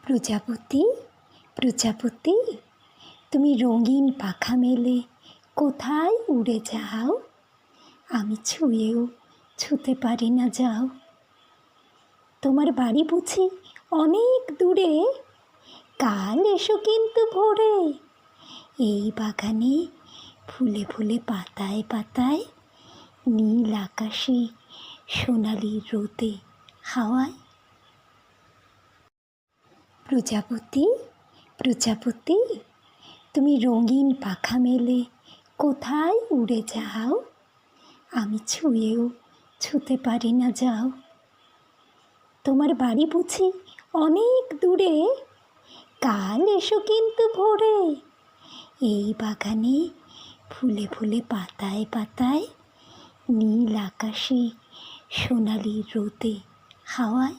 প্রজাপতি প্রজাপতি, তুমি রঙিন পাখা মেলে কোথায় উড়ে যাও? আমি ছুঁয়েও ছুঁতে পারি না যাও। তোমার বাড়ি বুঝি অনেক দূরে? কাল এসো কিন্তু ভোরে। এই বাগানে ফুলে ফুলে পাতায় পাতায়, নীল আকাশে সোনালি রোদে হাওয়ায়। প্রজাপতি প্রজাপতি, তুমি রঙিন পাখা মেলে কোথায় উড়ে যাও? আমি ছুঁয়েও ছুঁতে পারি না যাও। তোমার বাড়ি বুঝি অনেক দূরে? কাল এসো কিন্তু ভোরে। এই বাগানে ফুলে ফুলে পাতায় পাতায়, নীল আকাশে সোনালি রোদে হাওয়ায়।